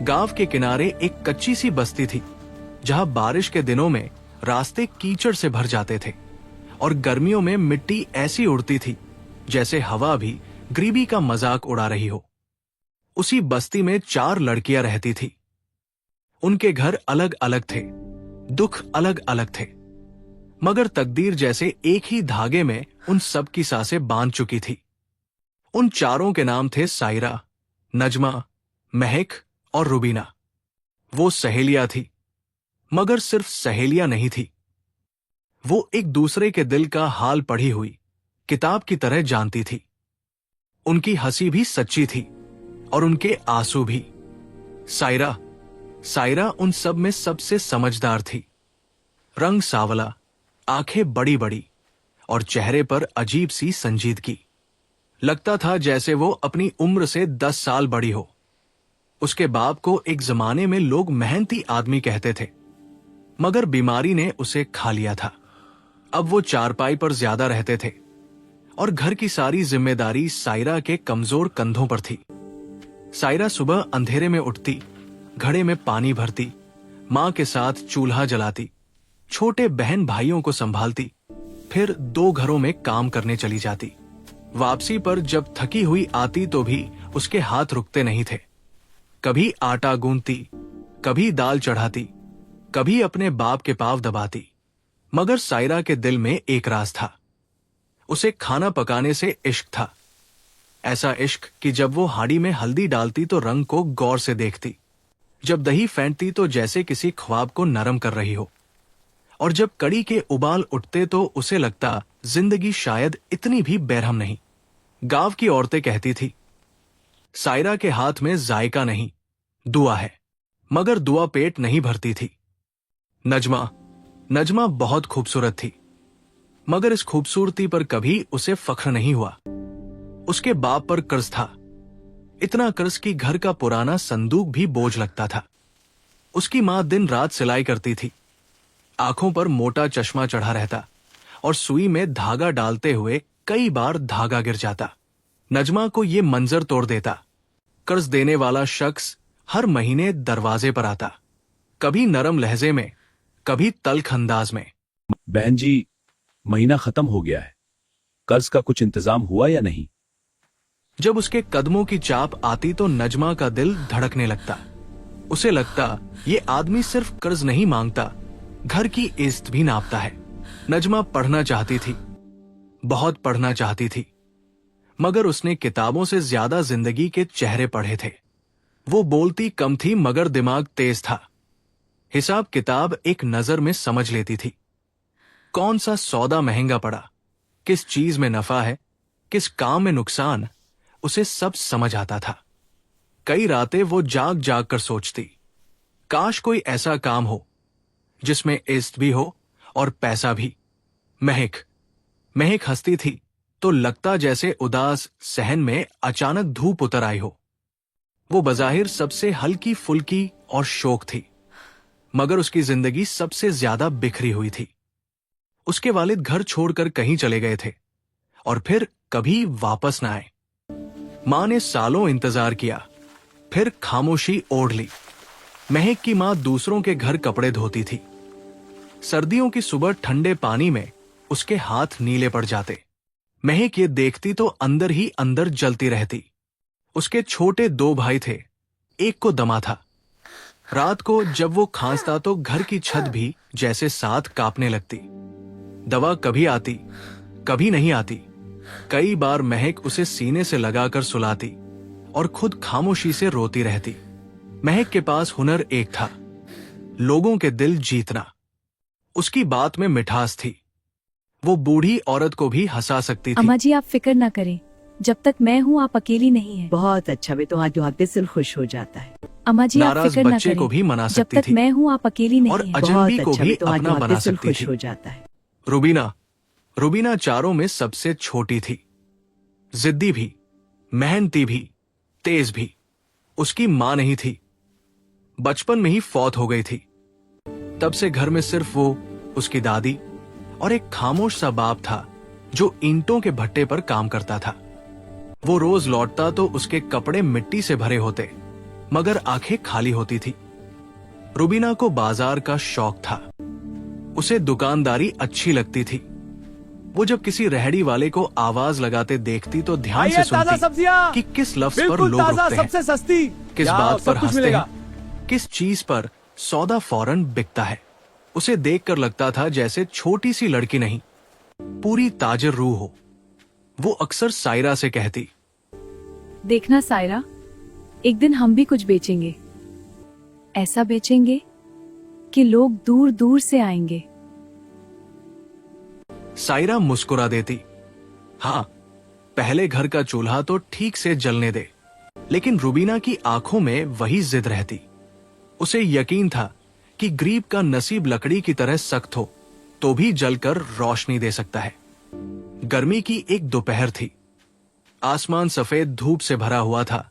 गांव के किनारे एक कच्ची सी बस्ती थी, जहां बारिश के दिनों में रास्ते कीचड़ से भर जाते थे और गर्मियों में मिट्टी ऐसी उड़ती थी जैसे हवा भी गरीबी का मजाक उड़ा रही हो। उसी बस्ती में 4 लड़कियां रहती थी। उनके घर अलग अलग थे, दुख अलग अलग थे, मगर तकदीर जैसे एक ही धागे में उन सब की सांसें बांध चुकी थी। उन चारों के नाम थे सायरा, नजमा, महक और रुबीना। वो सहेलियां थी, मगर सिर्फ सहेलियां नहीं थी। वो एक दूसरे के दिल का हाल पढ़ी हुई किताब की तरह जानती थी। उनकी हंसी भी सच्ची थी और उनके आंसू भी। सायरा उन सब में सबसे समझदार थी। रंग सावला, आंखें बड़ी बड़ी और चेहरे पर अजीब सी संजीदगी। लगता था जैसे वो अपनी उम्र से 10 साल बड़ी हो। उसके बाप को एक जमाने में लोग मेहनती आदमी कहते थे, मगर बीमारी ने उसे खा लिया था। अब वो चारपाई पर ज्यादा रहते थे और घर की सारी जिम्मेदारी सायरा के कमजोर कंधों पर थी। सायरा सुबह अंधेरे में उठती, घड़े में पानी भरती, मां के साथ चूल्हा जलाती, छोटे बहन भाइयों को संभालती, फिर 2 घरों में काम करने चली जाती। वापसी पर जब थकी हुई आती तो भी उसके हाथ रुकते नहीं थे। कभी आटा गूंथती, कभी दाल चढ़ाती, कभी अपने बाप के पांव दबाती। मगर सायरा के दिल में एक राज था। उसे खाना पकाने से इश्क था। ऐसा इश्क कि जब वो हांडी में हल्दी डालती तो रंग को गौर से देखती, जब दही फेंटती तो जैसे किसी ख्वाब को नरम कर रही हो, और जब कड़ी के उबाल उठते तो उसे लगता जिंदगी शायद इतनी भी बेरहम नहीं। गांव की औरतें कहती थी, सायरा के हाथ में जायका नहीं, दुआ है। मगर दुआ पेट नहीं भरती थी। नजमा बहुत खूबसूरत थी, मगर इस खूबसूरती पर कभी उसे फख्र नहीं हुआ। उसके बाप पर कर्ज था, इतना कर्ज कि घर का पुराना संदूक भी बोझ लगता था। उसकी मां दिन रात सिलाई करती थी, आंखों पर मोटा चश्मा चढ़ा रहता और सुई में धागा डालते हुए कई बार धागा गिर जाता। नजमा को ये मंजर तोड़ देता। कर्ज देने वाला शख्स हर महीने दरवाजे पर आता, कभी नरम लहजे में, कभी तल्ख अंदाज में। बहन जी, महीना खत्म हो गया है, कर्ज का कुछ इंतजाम हुआ या नहीं? जब उसके कदमों की चाप आती तो नजमा का दिल धड़कने लगता। उसे लगता ये आदमी सिर्फ कर्ज नहीं मांगता, घर की इज्जत भी नापता है। नजमा पढ़ना चाहती थी, बहुत पढ़ना चाहती थी, मगर उसने किताबों से ज्यादा जिंदगी के चेहरे पढ़े थे। वो बोलती कम थी मगर दिमाग तेज था। हिसाब किताब एक नजर में समझ लेती थी। कौन सा सौदा महंगा पड़ा, किस चीज में नफा है, किस काम में नुकसान, उसे सब समझ आता था। कई रातें वो जाग जाग कर सोचती, काश कोई ऐसा काम हो जिसमें इज्जत भी हो और पैसा भी। महक हंसती थी तो लगता जैसे उदास सहन में अचानक धूप उतर आई हो। वो बजाहिर सबसे हल्की फुल्की और शौक थी, मगर उसकी जिंदगी सबसे ज्यादा बिखरी हुई थी। उसके वालिद घर छोड़कर कहीं चले गए थे और फिर कभी वापस न आए। मां ने सालों इंतजार किया, फिर खामोशी ओढ़ ली। महक की मां दूसरों के घर कपड़े धोती थी। सर्दियों की सुबह ठंडे पानी में उसके हाथ नीले पड़ जाते। महक ये देखती तो अंदर ही अंदर जलती रहती। उसके छोटे 2 भाई थे, एक को दमा था। रात को जब वो खांसता तो घर की छत भी जैसे साथ कांपने लगती। दवा कभी आती, कभी नहीं आती। कई बार महक उसे सीने से लगाकर सुलाती और खुद खामोशी से रोती रहती। महक के पास हुनर एक था, लोगों के दिल जीतना। उसकी बात में मिठास थी। वो बूढ़ी औरत को भी हंसा सकती थी। अम्मा जी, आप फिक्र ना करें, जब तक मैं हूँ आप अकेली नहीं हैं। बहुत अच्छा बे, तो आज दिल खुश हो जाता है। अम्मा जी, आप नाराज फिक्र ना बच्चे को भी करें, मना जब सकती तक थी मैं हूँ आप अकेली नहीं और हैं। अजनबी को अच्छा भी बे, तो आज अपना बना दिल सकती खुश थी। हो जाता है। रुबीना चारों में सबसे छोटी थी, जिद्दी भी, मेहनती भी, तेज भी। उसकी मां नहीं थी, बचपन में ही फौत हो गई थी। तब से घर में सिर्फ वो, उसकी दादी और एक खामोश सा बाप था जो ईंटों के भट्टे पर काम करता था। वो रोज लौटता तो उसके कपड़े मिट्टी से भरे होते, मगर आंखें खाली होती थी। रुबीना को बाजार का शौक था। उसे दुकानदारी अच्छी लगती थी। वो जब किसी रेहड़ी वाले को आवाज लगाते देखती तो ध्यान से सुनती कि किस लफ्ज पर लोग रुकते हैं, सबसे सस्ती, किस बात पर हंसते मिलेगा। हैं, किस चीज पर सौदा फौरन बिकता है। उसे देखकर लगता था जैसे छोटी सी लड़की नहीं, पूरी ताजिर रूह हो। वो अक्सर सायरा से कहती, देखना सायरा, एक दिन हम भी कुछ बेचेंगे। ऐसा बेचेंगे कि लोग दूर दूर से आएंगे। सायरा मुस्कुरा देती, हाँ, पहले घर का चूल्हा तो ठीक से जलने दे। लेकिन रुबीना की आंखों में वही जिद रहती। उसे यकीन था कि गरीब का नसीब लकड़ी की तरह सख्त हो तो भी जलकर रोशनी दे सकता है। गर्मी की एक दोपहर थी। आसमान सफेद धूप से भरा हुआ था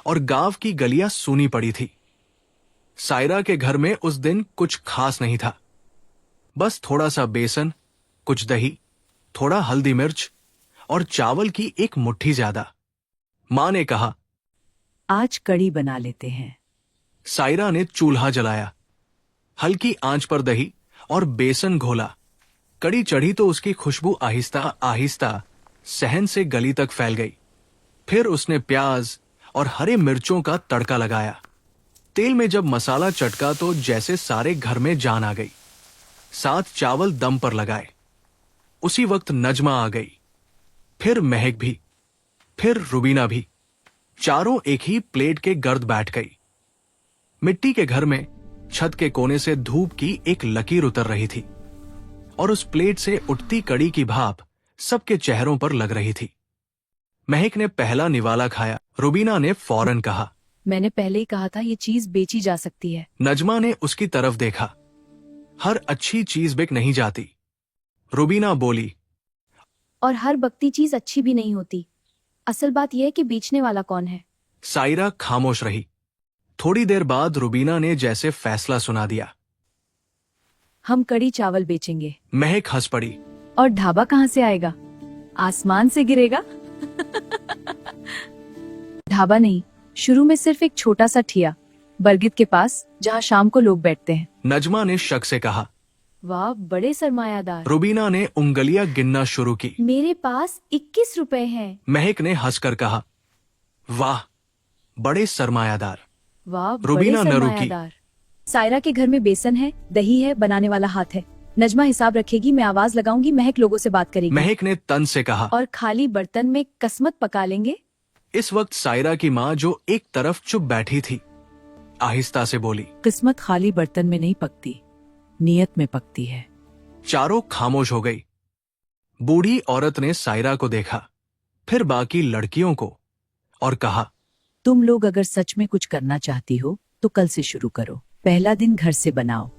और गांव की गलियां सूनी पड़ी थी। सायरा के घर में उस दिन कुछ खास नहीं था। बस थोड़ा सा बेसन, कुछ दही, थोड़ा हल्दी मिर्च और चावल की एक मुट्ठी ज्यादा। मां ने कहा, आज कड़ी बना लेते हैं। सायरा ने चूल्हा जलाया। हल्की आंच पर दही और बेसन घोला। कड़ी चढ़ी तो उसकी खुशबू आहिस्ता आहिस्ता सहन से गली तक फैल गई। फिर उसने प्याज और हरे मिर्चों का तड़का लगाया। तेल में जब मसाला चटका तो जैसे सारे घर में जान आ गई। साथ चावल दम पर लगाए। उसी वक्त नजमा आ गई, फिर महक भी, फिर रुबीना भी। चारों एक ही प्लेट के गर्द बैठ गई। मिट्टी के घर में छत के कोने से धूप की एक लकीर उतर रही थी और उस प्लेट से उठती कड़ी की भाप सबके चेहरों पर लग रही थी। महक ने पहला निवाला खाया। रुबीना ने फौरन कहा, मैंने पहले ही कहा था ये चीज बेची जा सकती है। नजमा ने उसकी तरफ देखा। हर अच्छी चीज बिक नहीं जाती। रुबीना बोली, और हर बकती चीज अच्छी भी नहीं होती। असल बात यह है कि बेचने वाला कौन है। सायरा खामोश रही। थोड़ी देर बाद रुबीना ने जैसे फैसला सुना दिया, हम कड़ी चावल बेचेंगे। महक हंस पड़ी। और ढाबा कहाँ से आएगा? आसमान से गिरेगा? ढाबा नहीं, शुरू में सिर्फ एक छोटा सा ठिया बरगद के पास, जहाँ शाम को लोग बैठते हैं। नजमा ने शक से कहा। वाह, बड़े सरमायादार। रुबीना ने उंगलियां गिनना शुरू की। मेरे पास 21 रुपए हैं। महक ने हंसकर कहा, वाह, बड़े सरमायादार। वाह, रुबीना बड़े न रुकी। सरमायादार। सायरा के घर में बेसन है, दही है, बनाने वाला हाथ है। नजमा हिसाब रखेगी, मैं आवाज लगाऊंगी, महक लोगों से बात करेगी। महक ने तन से कहा। और खाली बर्तन में कसमत पका लेंगे। इस वक्त सायरा की माँ, जो एक तरफ चुप बैठी थी, आहिस्ता से बोली, किस्मत खाली बर्तन में नहीं पकती, नियत में पकती है। चारों खामोश हो गई। बूढ़ी औरत ने सायरा को देखा, फिर बाकी लड़कियों को, और कहा, तुम लोग अगर सच में कुछ करना चाहती हो तो कल से शुरू करो। पहला दिन घर से बनाओ,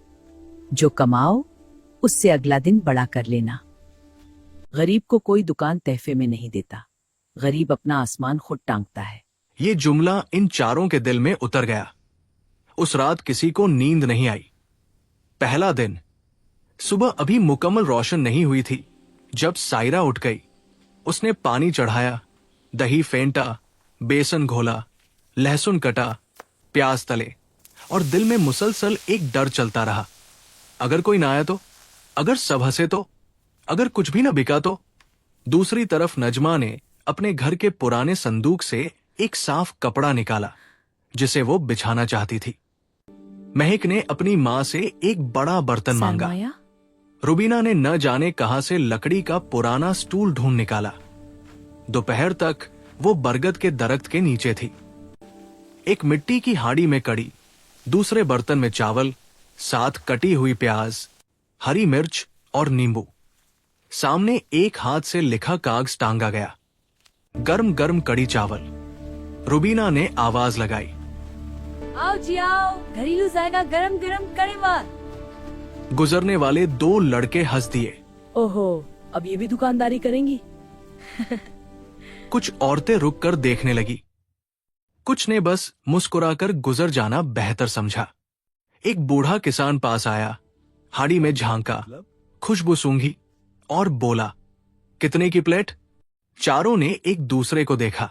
जो कमाओ उससे अगला दिन बड़ा कर लेना। गरीब को कोई दुकान तहफे में नहीं देता, गरीब अपना आसमान खुद टांगता है। ये जुमला इन चारों के दिल में उतर गया। उस रात किसी को नींद नहीं आई। पहला दिन। सुबह अभी मुकम्मल रोशन नहीं हुई थी जब सायरा उठ गई। उसने पानी चढ़ाया, दही फेंटा, बेसन घोला, लहसुन कटा, प्याज तले, और दिल में मुसलसल एक डर चलता रहा। अगर कोई ना आया तो, अगर सब हंसे तो, अगर कुछ भी ना बिका तो। दूसरी तरफ नजमा ने अपने घर के पुराने संदूक से एक साफ कपड़ा निकाला जिसे वो बिछाना चाहती थी। महक ने अपनी माँ से एक बड़ा बर्तन मांगा। सरमाया? रुबीना ने न जाने कहां से लकड़ी का पुराना स्टूल ढूंढ निकाला। दोपहर तक वो बरगद के दरख्त के नीचे थी। एक मिट्टी की हांडी में कड़ी, दूसरे बर्तन में चावल, साथ कटी हुई प्याज, हरी मिर्च और नींबू। सामने एक हाथ से लिखा कागज टांगा गया, गर्म गर्म कड़ी चावल। रुबीना ने आवाज लगाई, आओ जी आओ, घरेलू जाएगा गरम गरम कड़ी मार। गुजरने वाले दो लड़के हंस दिए। ओहो, अब ये भी दुकानदारी करेंगी? कुछ औरतें रुक कर देखने लगी। कुछ ने बस मुस्कुराकर गुजर जाना बेहतर समझा। एक बूढ़ा किसान पास आया, हाड़ी में झांका, खुशबू सूंघी और बोला, कितने की प्लेट? चारों ने एक दूसरे को देखा।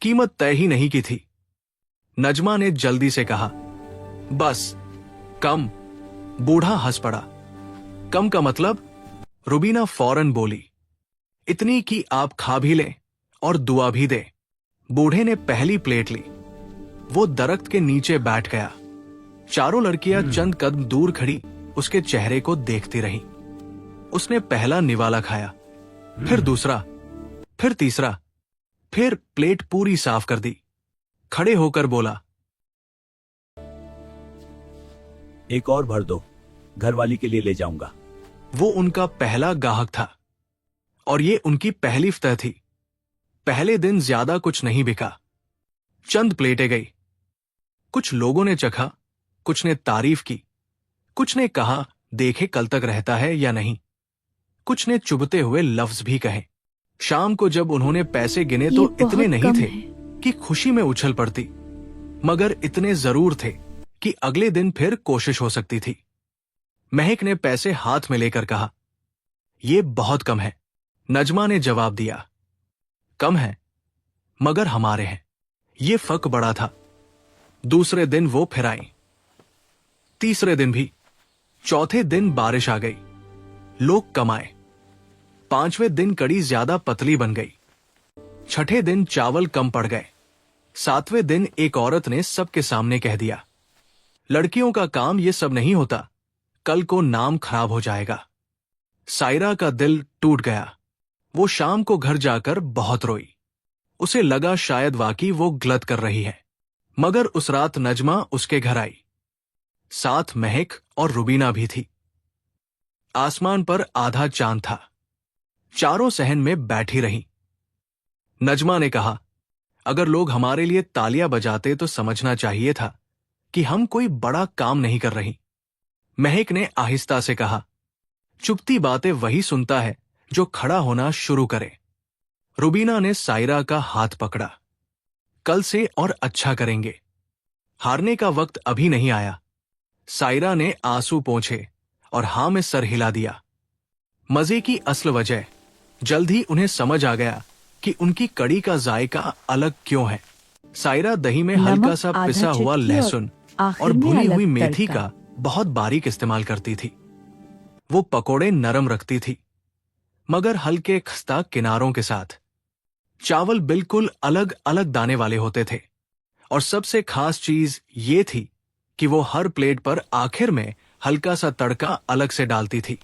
कीमत तय ही नहीं की थी। नजमा ने जल्दी से कहा, बस कम। बूढ़ा हंस पड़ा। कम का मतलब? रुबीना फौरन बोली, इतनी कि आप खा भी लें और दुआ भी दे। बूढ़े ने पहली प्लेट ली। वो दरख्त के नीचे बैठ गया। चारों लड़कियां चंद कदम दूर खड़ी उसके चेहरे को देखती रहीं। उसने पहला निवाला खाया, फिर दूसरा, फिर तीसरा, फिर प्लेट पूरी साफ कर दी। खड़े होकर बोला, एक और भर दो, घरवाली के लिए ले जाऊंगा। वो उनका पहला गाहक था और ये उनकी पहली इफ्तार थी। पहले दिन ज्यादा कुछ नहीं बिका। चंद प्लेटें गई। कुछ लोगों ने चखा, कुछ ने तारीफ की, कुछ ने कहा देखे कल तक रहता है या नहीं, कुछ ने चुभते हुए लफ्ज भी कहे। शाम को जब उन्होंने पैसे गिने तो ये इतने बहुत नहीं कम थे है। कि खुशी में उछल पड़ती, मगर इतने जरूर थे कि अगले दिन फिर कोशिश हो सकती थी। महक ने पैसे हाथ में लेकर कहा, ये बहुत कम है। नजमा ने जवाब दिया, कम है मगर हमारे हैं। ये फर्क बड़ा था। दूसरे दिन वो फिर आई, तीसरे दिन भी। चौथे दिन बारिश आ गई, लोग कम आए। पांचवें दिन कड़ी ज्यादा पतली बन गई। छठे दिन चावल कम पड़ गए। सातवें दिन एक औरत ने सबके सामने कह दिया, लड़कियों का काम ये सब नहीं होता, कल को नाम खराब हो जाएगा। सायरा का दिल टूट गया। वो शाम को घर जाकर बहुत रोई। उसे लगा शायद वाकई वो गलत कर रही है। मगर उस रात नजमा उसके घर आई। साथ महक और रुबीना भी थी। आसमान पर आधा चांद था। चारों सहन में बैठी रहीं। नजमा ने कहा, अगर लोग हमारे लिए तालियां बजाते तो समझना चाहिए था कि हम कोई बड़ा काम नहीं कर रही। महक ने आहिस्ता से कहा, चुपती बातें वही सुनता है जो खड़ा होना शुरू करे। रुबीना ने सायरा का हाथ पकड़ा। कल से और अच्छा करेंगे। हारने का वक्त अभी नहीं आया। सायरा ने आंसू पोंछे और हां में सर हिला दिया। मजे की असल वजह जल्द ही उन्हें समझ आ गया कि उनकी कड़ी का जायका अलग क्यों है। सायरा दही में हल्का नमक सा आधा पिसा हुआ चुटकी लहसुन आखिर और में भुनी अलग हुई मेथी तड़का। का बहुत बारीक इस्तेमाल करती थी। वो पकोड़े नरम रखती थी, मगर हल्के खस्ता किनारों के साथ। चावल बिल्कुल अलग अलग दाने वाले होते थे और सबसे खास चीज ये थी कि वो हर प्लेट पर आखिर में हल्का सा तड़का अलग से डालती थी।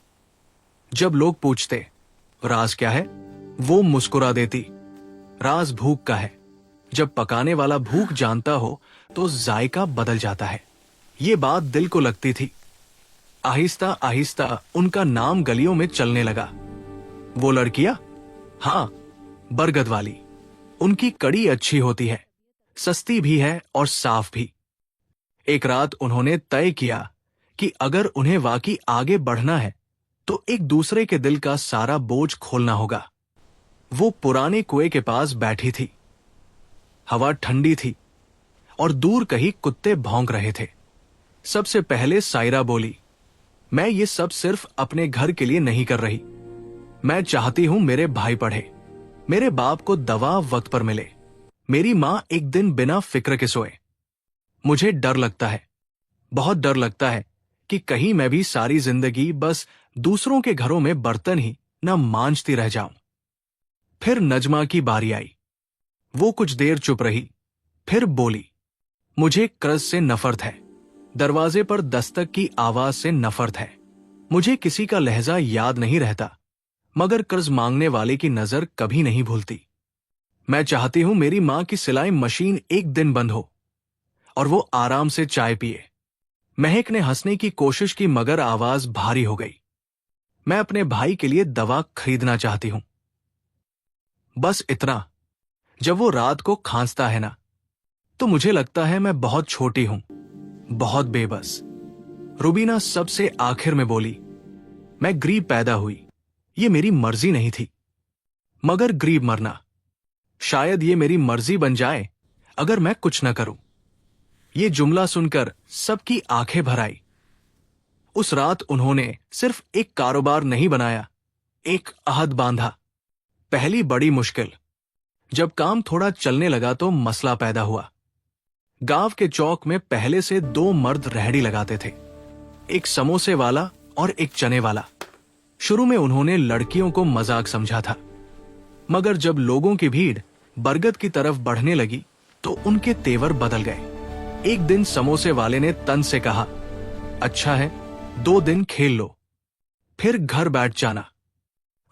जब लोग पूछते राज क्या है, वो मुस्कुरा देती, राज भूख का है। जब पकाने वाला भूख जानता हो तो जायका बदल जाता है। ये बात दिल को लगती थी। आहिस्ता आहिस्ता उनका नाम गलियों में चलने लगा। वो लड़कियां, हाँ, बरगद वाली। उनकी कड़ी अच्छी होती है, सस्ती भी है और साफ भी। एक रात उन्होंने तय किया कि अगर उन्हें वाकई आगे बढ़ना है तो एक दूसरे के दिल का सारा बोझ खोलना होगा। वो पुराने कुएं के पास बैठी थी। हवा ठंडी थी और दूर कहीं कुत्ते भौंक रहे थे। सबसे पहले सायरा बोली, मैं ये सब सिर्फ अपने घर के लिए नहीं कर रही। मैं चाहती हूं मेरे भाई पढ़े, मेरे बाप को दवा वक्त पर मिले, मेरी मां एक दिन बिना फिक्र के सोए। मुझे डर लगता है, बहुत डर लगता है कि कहीं मैं भी सारी जिंदगी बस दूसरों के घरों में बर्तन ही न मांजती रह जाऊं। फिर नजमा की बारी आई। वो कुछ देर चुप रही, फिर बोली, मुझे कर्ज से नफरत है। दरवाजे पर दस्तक की आवाज से नफरत है। मुझे किसी का लहजा याद नहीं रहता, मगर कर्ज मांगने वाले की नजर कभी नहीं भूलती। मैं चाहती हूं मेरी मां की सिलाई मशीन एक दिन बंद हो और वो आराम से चाय पिए। महक ने हंसने की कोशिश की, मगर आवाज भारी हो गई। मैं अपने भाई के लिए दवा खरीदना चाहती हूं, बस इतना। जब वो रात को खांसता है ना, तो मुझे लगता है मैं बहुत छोटी हूं, बहुत बेबस। रुबीना सबसे आखिर में बोली, मैं गरीब पैदा हुई, ये मेरी मर्जी नहीं थी। मगर गरीब मरना, शायद ये मेरी मर्जी बन जाए अगर मैं कुछ न करूं। ये जुमला सुनकर सबकी आंखें भर आई। उस रात उन्होंने सिर्फ एक कारोबार नहीं बनाया, एक अहद बांधा। पहली बड़ी मुश्किल। जब काम थोड़ा चलने लगा तो मसला पैदा हुआ। गांव के चौक में पहले से दो मर्द रेहड़ी लगाते थे, एक समोसे वाला और एक चने वाला। शुरू में उन्होंने लड़कियों को मजाक समझा था, मगर जब लोगों की भीड़ बरगद की तरफ बढ़ने लगी तो उनके तेवर बदल गए। एक दिन समोसे वाले ने तन से कहा, अच्छा है, 2 दिन खेल लो, फिर घर बैठ जाना।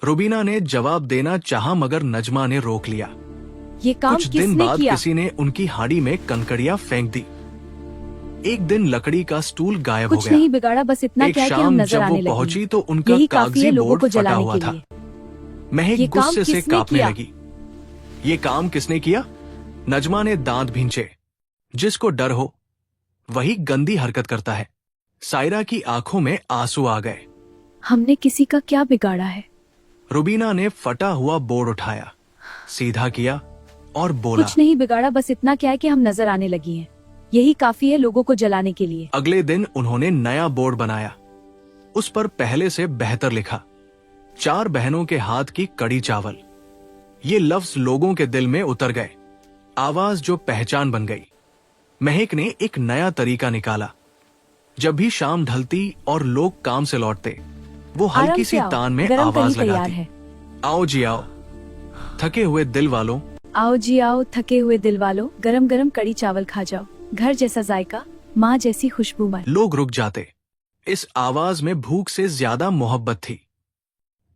रुबीना ने जवाब देना चाहा, मगर नजमा ने रोक लिया। ये काम कुछ दिन किसने बाद किया? किसी ने उनकी हाड़ी में कंकड़ियां फेंक दी। एक दिन लकड़ी का स्टूल गायब हो कुछ गया। नहीं बिगाड़ा, बस इतना एक क्या है कि हम शाम नजर जब वो आने लगे। पहुंची तो उनका यही काफी कागजी है लोगों बोर्ड को फटा जलाने हुआ के था। लिए। महक ये काम गुस्से से किसने कांपने किया? लगी। ये काम किसने किया? नजमा ने दांत भींचे। जिसको डर हो वही गंदी हरकत करता है। सायरा की आंखों में आंसू आ गए। हमने किसी का क्या बिगाड़ा है? रुबीना ने फटा हुआ बोर्ड उठाया, सीधा किया और बोला, कुछ नहीं बिगाड़ा, बस इतना क्या है कि हम नजर आने लगी हैं। यही काफी है लोगों को जलाने के लिए। अगले दिन उन्होंने नया बोर्ड बनाया। उस पर पहले से बेहतर लिखा, 4 बहनों के हाथ की कड़ी चावल। ये लफ्ज लोगों के दिल में उतर गए, आवाज जो पहचान बन गई। महक ने एक नया तरीका निकाला। जब भी शाम ढलती और लोग काम से लौटते, वो आराम हल्की से सी आओ, तान में गरम आवाज कढ़ी तैयार लगाती, है। आओ जी आओ, थके हुए दिल वालों। आओ जी आओ, थके हुए दिल वालों, गरम गरम कड़ी चावल खा जाओ। घर जैसा जायका, माँ जैसी खुशबू मन। लोग रुक जाते। इस आवाज में भूख से ज्यादा मोहब्बत थी।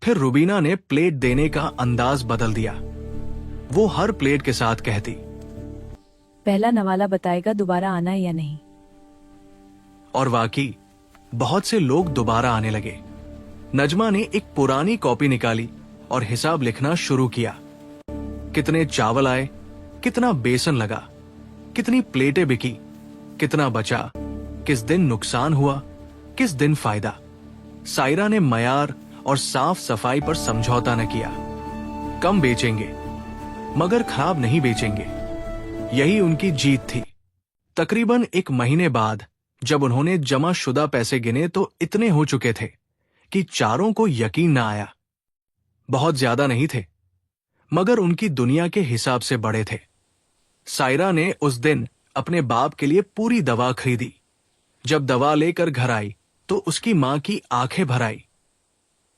फिर रुबीना ने प्लेट देने का अंदाज बदल दिया। वो हर प्लेट के साथ कहती, पहला नवाला बताएगा दोबारा आना है या नहीं। और वाकई बहुत से लोग दोबारा आने लगे। नजमा ने एक पुरानी कॉपी निकाली और हिसाब लिखना शुरू किया। कितने चावल आए, कितना बेसन लगा, कितनी प्लेटें बिकी, कितना बचा, किस दिन नुकसान हुआ, किस दिन फायदा। सायरा ने मयार और साफ सफाई पर समझौता न किया। कम बेचेंगे मगर खराब नहीं बेचेंगे, यही उनकी जीत थी। तकरीबन 1 महीने बाद जब उन्होंने जमा शुदा पैसे गिने तो इतने हो चुके थे कि चारों को यकीन न आया। बहुत ज्यादा नहीं थे, मगर उनकी दुनिया के हिसाब से बड़े थे। सायरा ने उस दिन अपने बाप के लिए पूरी दवा खरीदी। जब दवा लेकर घर आई तो उसकी मां की आंखें भर आई।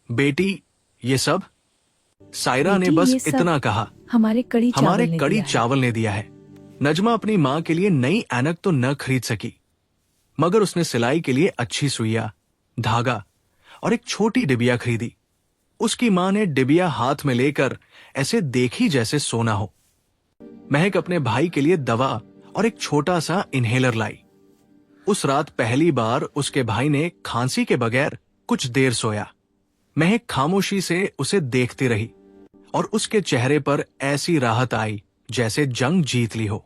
बेटी, ये सब? सायरा ने बेटी, बस ये सब इतना कहा, हमारे कड़ी हमारे चावल ने कड़ी दिया है। चावल ने दिया है। नजमा अपनी मां के लिए नई ऐनक तो न खरीद सकी, मगर उसने सिलाई के लिए अच्छी सुइया, धागा और एक छोटी डिबिया खरीदी। उसकी मां ने डिबिया हाथ में लेकर ऐसे देखी जैसे सोना हो। महक अपने भाई के लिए दवा और एक छोटा सा इनहेलर लाई। उस रात पहली बार उसके भाई ने खांसी के बगैर कुछ देर सोया। महक खामोशी से उसे देखती रही और उसके चेहरे पर ऐसी राहत आई जैसे जंग जीत ली हो।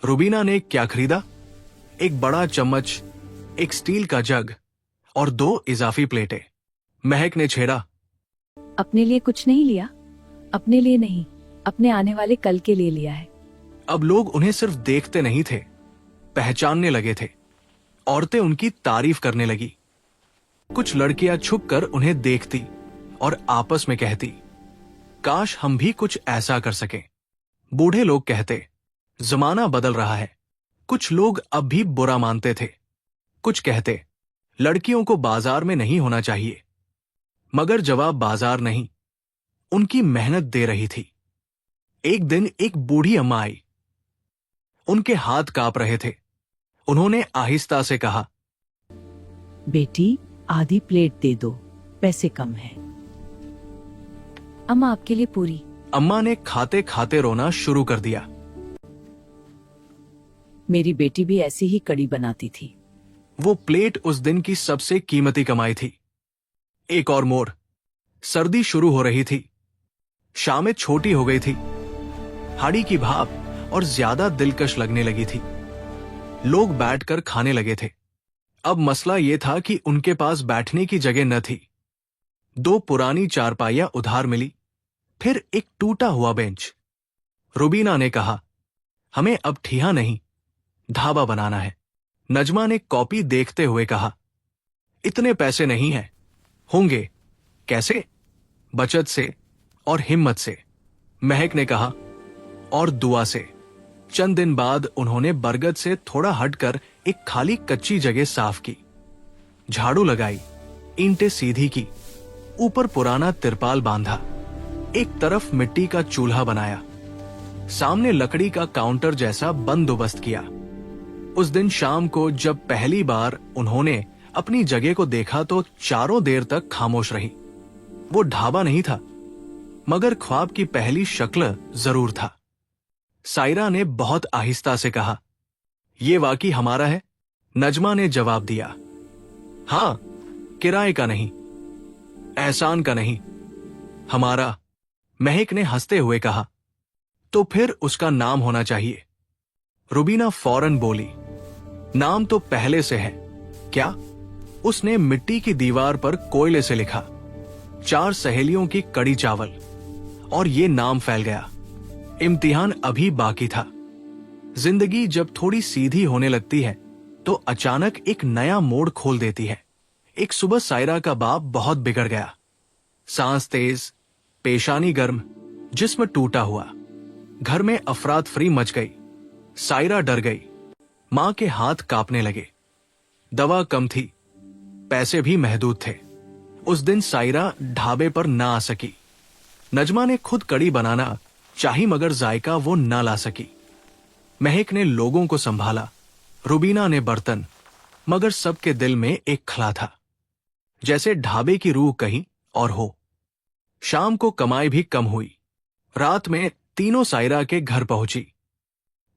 रुबीना ने क्या खरीदा? एक बड़ा चम्मच, एक स्टील का जग और 2 इजाफी प्लेटें। महक ने छेड़ा, अपने लिए कुछ नहीं लिया? अपने लिए नहीं, अपने आने वाले कल के लिए लिया है। अब लोग उन्हें सिर्फ देखते नहीं थे, पहचानने लगे थे। औरतें उनकी तारीफ करने लगी। कुछ लड़कियां छुपकर उन्हें देखती और आपस में कहती, काश हम भी कुछ ऐसा कर सकें। बूढ़े लोग कहते, जमाना बदल रहा है। कुछ लोग अब भी बुरा मानते थे। कुछ कहते, लड़कियों को बाजार में नहीं होना चाहिए। मगर जवाब बाजार नहीं, उनकी मेहनत दे रही थी। एक दिन एक बूढ़ी अम्मा आई। उनके हाथ कांप रहे थे। उन्होंने आहिस्ता से कहा, बेटी, आधी प्लेट दे दो, पैसे कम है। अम्मा आपके लिए पूरी। अम्मा ने खाते खाते रोना शुरू कर दिया। मेरी बेटी भी ऐसी ही कड़ी बनाती थी। वो प्लेट उस दिन की सबसे कीमती कमाई थी। एक और मोड़। सर्दी शुरू हो रही थी। शामें छोटी हो गई थी। हाड़ी की भाप और ज्यादा दिलकश लगने लगी थी। लोग बैठकर खाने लगे थे। अब मसला ये था कि उनके पास बैठने की जगह न थी। 2 पुरानी चारपाइयां उधार मिली, फिर एक टूटा हुआ बेंच। रुबीना ने कहा, हमें अब ठिया नहीं, ढाबा बनाना है। नजमा ने कॉपी देखते हुए कहा, इतने पैसे नहीं हैं। होंगे। कैसे? बचत से और हिम्मत से। महक ने कहा, और दुआ से। चंद दिन बाद उन्होंने बरगद से थोड़ा हटकर एक खाली कच्ची जगह साफ की, झाड़ू लगाई, ईंटें सीधी की, ऊपर पुराना तिरपाल बांधा, एक तरफ मिट्टी का चूल्हा बनाया, सामने लकड़ी का काउंटर जैसा बंदोबस्त किया। उस दिन शाम को जब पहली बार उन्होंने अपनी जगह को देखा तो चारों देर तक खामोश रही। वो ढाबा नहीं था, मगर ख्वाब की पहली शक्ल जरूर था। सायरा ने बहुत आहिस्ता से कहा, ये वाकई हमारा है? नजमा ने जवाब दिया, हाँ, किराए का नहीं, एहसान का नहीं, हमारा। महक ने हंसते हुए कहा, तो फिर उसका नाम होना चाहिए। रुबीना फौरन बोली, नाम तो पहले से है। क्या? उसने मिट्टी की दीवार पर कोयले से लिखा, 4 सहेलियों की कड़ी चावल, और ये नाम फैल गया। इम्तिहान अभी बाकी था। जिंदगी जब थोड़ी सीधी होने लगती है तो अचानक एक नया मोड़ खोल देती है। एक सुबह सायरा का बाप बहुत बिगड़ गया। सांस तेज, पेशानी गर्म, जिस्म टूटा हुआ। घर में अफरातफरी मच गई। सायरा डर गई। मां के हाथ कांपने लगे। दवा कम थी, पैसे भी महदूद थे। उस दिन सायरा ढाबे पर ना आ सकी। नजमा ने खुद कड़ी बनाना चाही मगर जायका वो ना ला सकी। महक ने लोगों को संभाला, रुबीना ने बर्तन, मगर सबके दिल में एक खला था, जैसे ढाबे की रूह कहीं और हो। शाम को कमाई भी कम हुई। रात में तीनों सायरा के घर पहुंची।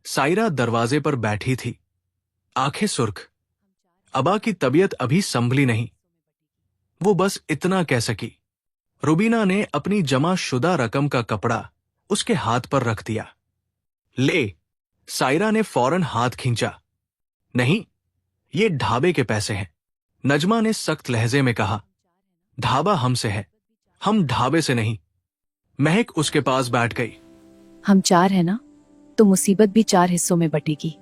सायरा दरवाजे पर बैठी थी, आंखें सुर्ख। अबा की तबीयत अभी संभली नहीं। वो बस इतना कह सकी। रुबीना ने अपनी जमा शुदा रकम का कपड़ा उसके हाथ पर रख दिया। ले, सायरा ने फौरन हाथ खींचा। नहीं, ये ढाबे के पैसे हैं। नजमा ने सख्त लहजे में कहा, ढाबा हमसे है, हम ढाबे से नहीं। महक उसके पास बैठ गई। हम 4 है ना, तो मुसीबत भी 4 हिस्सों में बटेगी।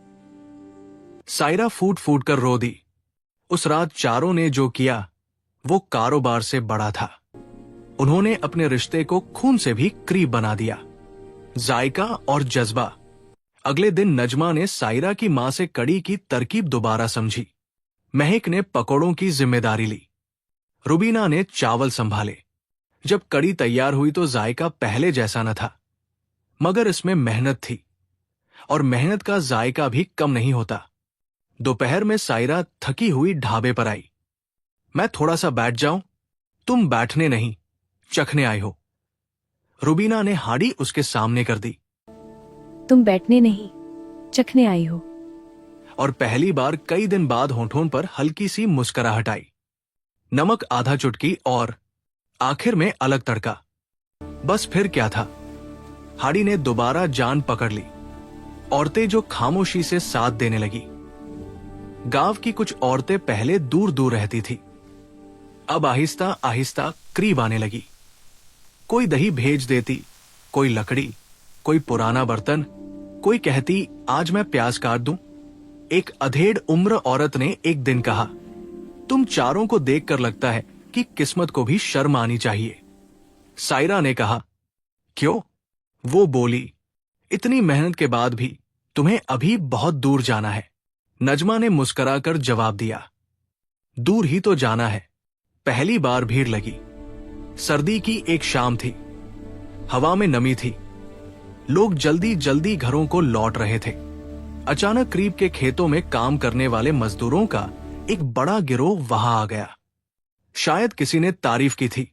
सायरा फूट फूट कर रो दी। उस रात चारों ने जो किया वो कारोबार से बड़ा था। उन्होंने अपने रिश्ते को खून से भी करीब बना दिया। जायका और जज्बा। अगले दिन नजमा ने सायरा की मां से कड़ी की तरकीब दोबारा समझी। महक ने पकौड़ों की जिम्मेदारी ली। रुबीना ने चावल संभाले। जब कड़ी तैयार हुई तो जायका पहले जैसा न था, मगर इसमें मेहनत थी, और मेहनत का जायका भी कम नहीं होता। दोपहर में सायरा थकी हुई ढाबे पर आई। मैं थोड़ा सा बैठ जाऊं? तुम बैठने नहीं, चखने आई हो। रुबीना ने हाड़ी उसके सामने कर दी। तुम बैठने नहीं, चखने आई हो। और पहली बार कई दिन बाद होठों पर हल्की सी मुस्कुराहट आई। नमक आधा चुटकी और आखिर में अलग तड़का। बस फिर क्या था? हाड़ी ने दोबारा जान पकड़ ली। औरतें जो खामोशी से साथ देने लगी। गांव की कुछ औरतें पहले दूर दूर रहती थी, अब आहिस्ता आहिस्ता करीब आने लगी। कोई दही भेज देती, कोई लकड़ी, कोई पुराना बर्तन, कोई कहती आज मैं प्याज काट दूं। एक अधेड़ उम्र औरत ने एक दिन कहा, तुम चारों को देखकर लगता है कि किस्मत को भी शर्म आनी चाहिए। सायरा ने कहा, क्यों? वो बोली, इतनी मेहनत के बाद भी तुम्हें अभी बहुत दूर जाना है। नजमा ने मुस्कुराकर जवाब दिया, दूर ही तो जाना है। पहली बार भीड़ लगी। सर्दी की एक शाम थी। हवा में नमी थी। लोग जल्दी जल्दी घरों को लौट रहे थे। अचानक करीब के खेतों में काम करने वाले मजदूरों का एक बड़ा गिरोह वहां आ गया। शायद किसी ने तारीफ की थी,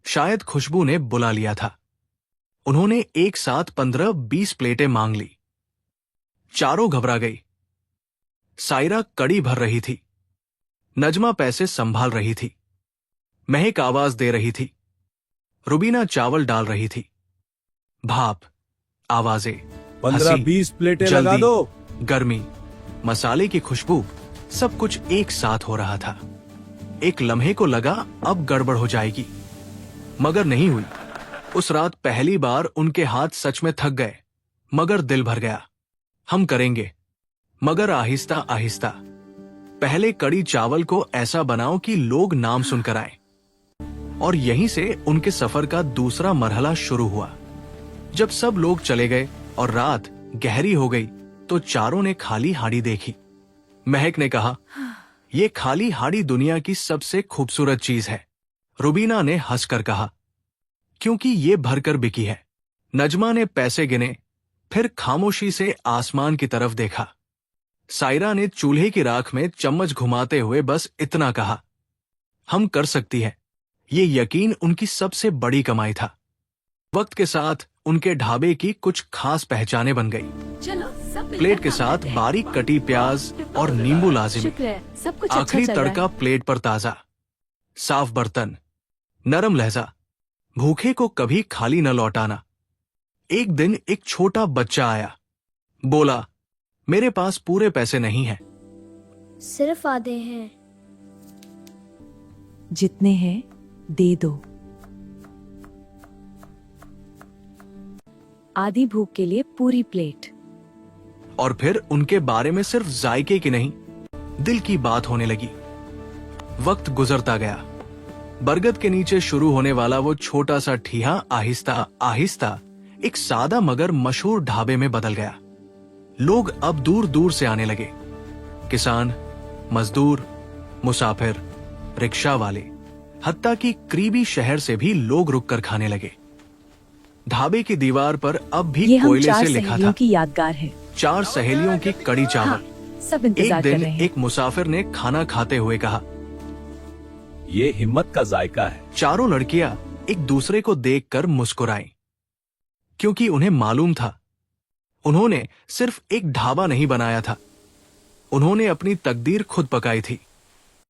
शायद खुशबू ने बुला लिया था। उन्होंने एक साथ 15-20 प्लेटें मांग ली। चारों घबरा गई। सायरा कड़ी भर रही थी। नजमा पैसे संभाल रही थी। महक आवाज दे रही थी। रुबीना चावल डाल रही थी। भाप, आवाजें, 15-20 प्लेटें लगा जल्दी, दो। गर्मी, मसाले की खुशबू, सब कुछ एक साथ हो रहा था। एक लम्हे को लगा अब गड़बड़ हो जाएगी, मगर नहीं हुई। उस रात पहली बार उनके हाथ सच में थक गए, मगर दिल भर गया। हम करेंगे, मगर आहिस्ता आहिस्ता। पहले कड़ी चावल को ऐसा बनाओ कि लोग नाम सुनकर आए। और यहीं से उनके सफर का दूसरा मरहला शुरू हुआ। जब सब लोग चले गए और रात गहरी हो गई तो चारों ने खाली हाड़ी देखी। महक ने कहा, ये खाली हाड़ी दुनिया की सबसे खूबसूरत चीज है। रुबीना ने हंसकर कहा, क्योंकि ये भरकर बिकी है। नजमा ने पैसे गिने, फिर खामोशी से आसमान की तरफ देखा। सायरा ने चूल्हे की राख में चम्मच घुमाते हुए बस इतना कहा, हम कर सकती है। ये यकीन उनकी सबसे बड़ी कमाई था। वक्त के साथ उनके ढाबे की कुछ खास पहचानें बन गई। चलो सब प्लेट के साथ बारीक कटी प्याज और नींबू लाजिमी। शुक्र है, सब कुछ अच्छा आखिरी चल रहा है। तड़का प्लेट पर ताजा, साफ बर्तन, नरम लहजा। भूखे को कभी खाली न लौटाना। एक दिन एक छोटा बच्चा आया, बोला, मेरे पास पूरे पैसे नहीं हैं। सिर्फ आधे हैं। जितने हैं दे दो। आधी भूख के लिए पूरी प्लेट। और फिर उनके बारे में सिर्फ जायके की नहीं, दिल की बात होने लगी। वक्त गुजरता गया। बरगद के नीचे शुरू होने वाला वो छोटा सा ठीहा आहिस्ता आहिस्ता एक सादा मगर मशहूर ढाबे में बदल गया। लोग अब दूर दूर से आने लगे। किसान, मजदूर, मुसाफिर, रिक्शा वाले, हत्ता कि करीबी शहर से भी लोग रुककर खाने लगे। ढाबे की दीवार पर अब भी ये हम कोयले 4 से लिखा सहेलियों था, की यादगार है। 4 सहेलियों की कड़ी चावल। हाँ, सब एक इंतजार कर दिन रहे हैं। एक मुसाफिर ने खाना खाते हुए कहा, ये हिम्मत का जायका है। चारों लड़कियां एक दूसरे को देखकर मुस्कुराईं, क्योंकि उन्हें मालूम था उन्होंने सिर्फ एक ढाबा नहीं बनाया था, उन्होंने अपनी तकदीर खुद पकाई थी।